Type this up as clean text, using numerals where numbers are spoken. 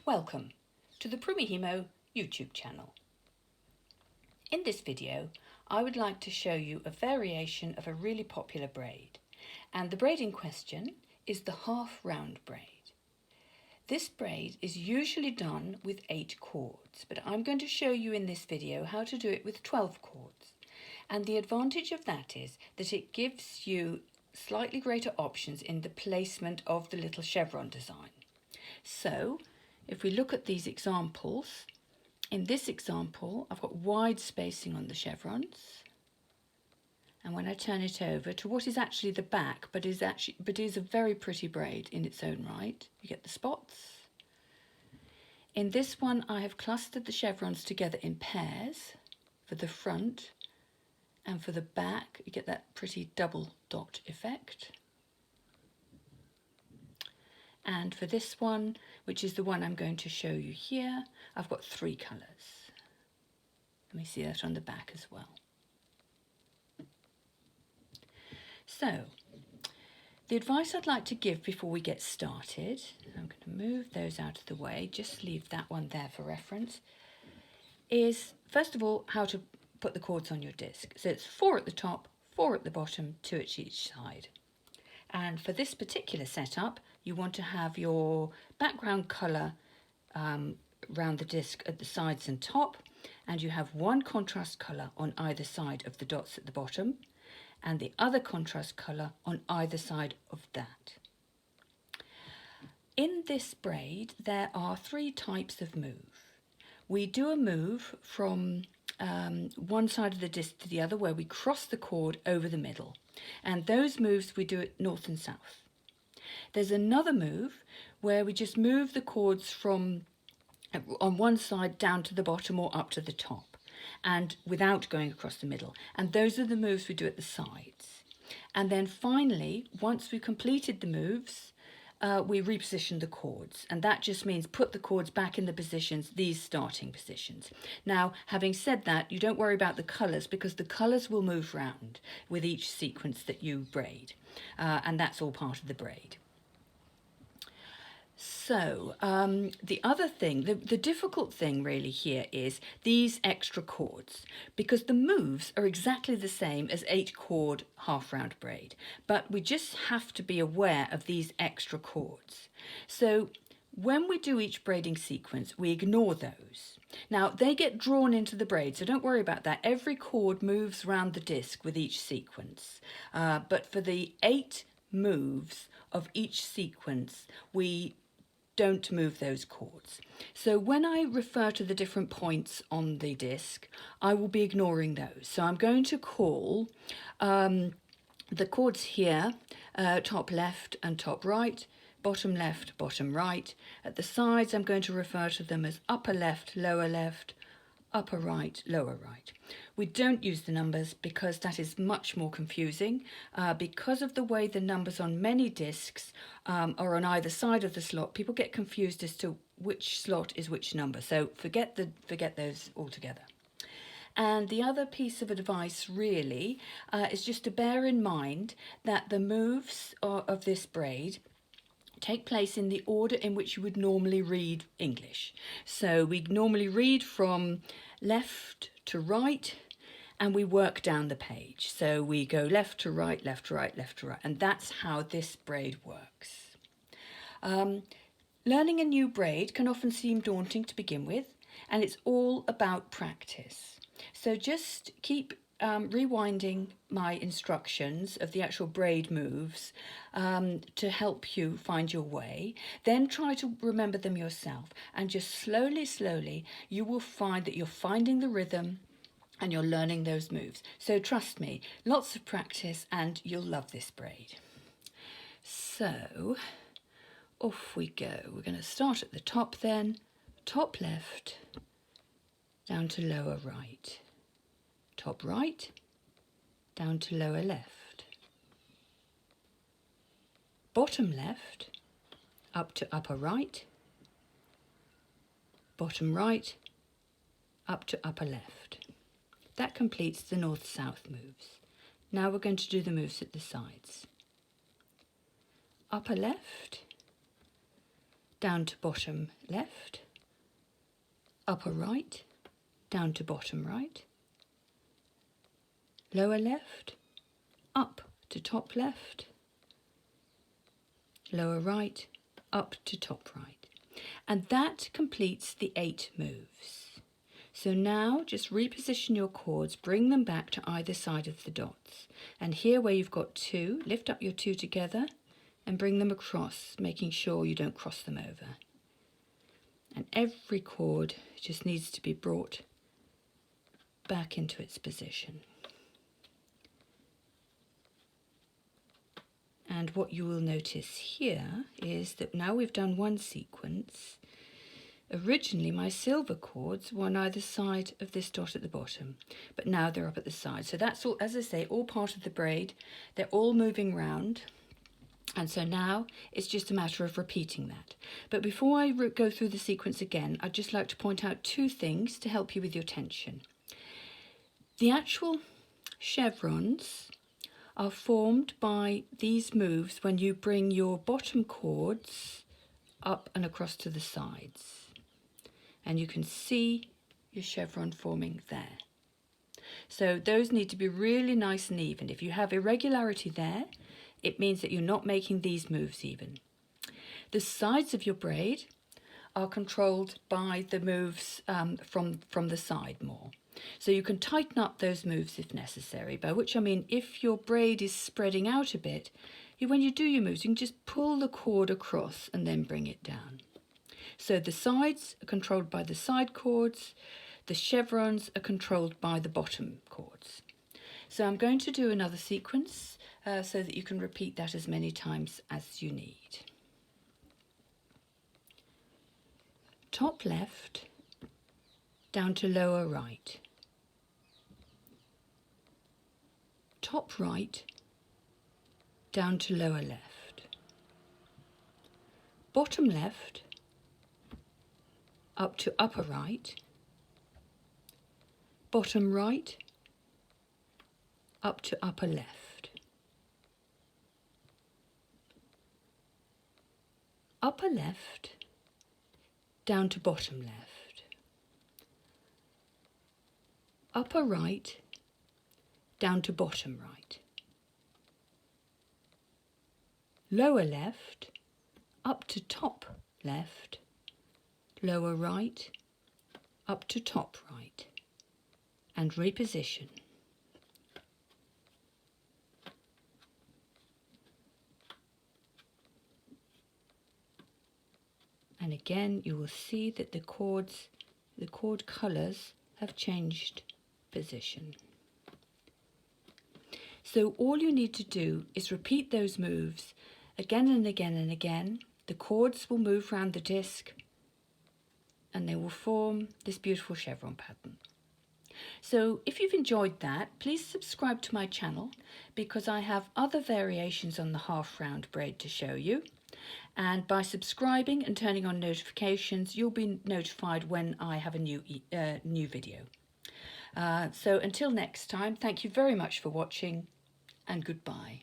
Welcome to the Prumihimo YouTube channel. In this video, I would like to show you a variation of a really popular braid, and the braid in question is the half round braid. This braid is usually done with 8 cords, but I'm going to show you in this video how to do it with 12 cords. And the advantage of that is that it gives you slightly greater options in the placement of the little chevron design. So, if we look at these examples, in this example I've got wide spacing on the chevrons, and when I turn it over to what is actually the back but is a very pretty braid in its own right, you get the spots. In this one I have clustered the chevrons together in pairs for the front, and for the back you get that pretty double dot effect. And for this one, which is the one I'm going to show you here, I've got 3 colours. Let me see that on the back as well. So, the advice I'd like to give before we get started, I'm going to move those out of the way, just leave that one there for reference, is first of all how to put the cords on your disc. So it's 4 at the top, 4 at the bottom, 2 at each side. And for this particular setup, you want to have your background colour around the disc at the sides and top, and you have one contrast colour on either side of the dots at the bottom, and the other contrast colour on either side of that. In this braid, there are 3 types of move. We do a move from one side of the disc to the other where we cross the cord over the middle, and those moves we do it north and south. There's another move where we just move the cords from on one side down to the bottom or up to the top, and without going across the middle, and those are the moves we do at the sides. And then finally, once we've completed the moves, we reposition the cords, and that just means put the cords back in the positions, these starting positions. Now, having said that, you don't worry about the colours, because the colours will move round with each sequence that you braid, and that's all part of the braid. So, the other thing, the difficult thing really here is these extra cords, because the moves are exactly the same as 8 chord half round braid, but we just have to be aware of these extra cords. So when we do each braiding sequence, we ignore those. Now, they get drawn into the braid, so don't worry about that. Every cord moves around the disc with each sequence, but for the 8 moves of each sequence, we don't move those cords. So when I refer to the different points on the disc, I will be ignoring those. So I'm going to call the cords here top left and top right, bottom left, bottom right. At the sides, I'm going to refer to them as upper left, upper right, lower right. We don't use the numbers because that is much more confusing. Because of the way the numbers on many discs are on either side of the slot, people get confused as to which slot is which number. So forget those altogether. And the other piece of advice really is just to bear in mind that the moves of this braid take place in the order in which you would normally read English. So we normally read from left to right, and we work down the page. So we go left to right, left to right, left to right, and that's how this braid works. Learning a new braid can often seem daunting to begin with, and it's all about practice. So just keep rewinding my instructions of the actual braid moves to help you find your way. Then try to remember them yourself, and just slowly you will find that you're finding the rhythm and you're learning those moves. So trust me, lots of practice and you'll love this braid. So off we go. We're going to start at the top then, top left down to lower right, top right down to lower left, bottom left up to upper right, bottom right up to upper left. That completes the north-south moves. Now we're going to do the moves at the sides. Upper left down to bottom left, upper right, down to bottom right, lower left, up to top left, lower right, up to top right. And that completes the 8 moves. So now just reposition your cords, bring them back to either side of the dots. And here where you've got 2, lift up your 2 together and bring them across, making sure you don't cross them over. And every cord just needs to be brought back into its position. And what you will notice here is that now we've done one sequence. Originally my silver cords were on either side of this dot at the bottom, but now they're up at the side. So that's all, as I say, all part of the braid. They're all moving round. And so now it's just a matter of repeating that. But before I go through the sequence again, I'd just like to point out 2 things to help you with your tension. The actual chevrons are formed by these moves when you bring your bottom cords up and across to the sides. And you can see your chevron forming there. So those need to be really nice and even. If you have irregularity there, it means that you're not making these moves even. The sides of your braid are controlled by the moves from the side more. So you can tighten up those moves if necessary, by which I mean if your braid is spreading out a bit, when you do your moves, you can just pull the cord across and then bring it down. So the sides are controlled by the side cords, the chevrons are controlled by the bottom cords. So I'm going to do another sequence so that you can repeat that as many times as you need. Top left, down to lower right. Top right, down to lower left. Bottom left, up to upper right. Bottom right, up to upper left. Upper left, down to bottom left. Upper right, down to bottom right. Lower left, up to top left. Lower right, up to top right. And reposition. And again, you will see that the cord colours have changed position. So all you need to do is repeat those moves again and again and again. The cords will move around the disc and they will form this beautiful chevron pattern. So if you've enjoyed that, please subscribe to my channel because I have other variations on the half round braid to show you. And by subscribing and turning on notifications, you'll be notified when I have a new video. So until next time, thank you very much for watching and goodbye.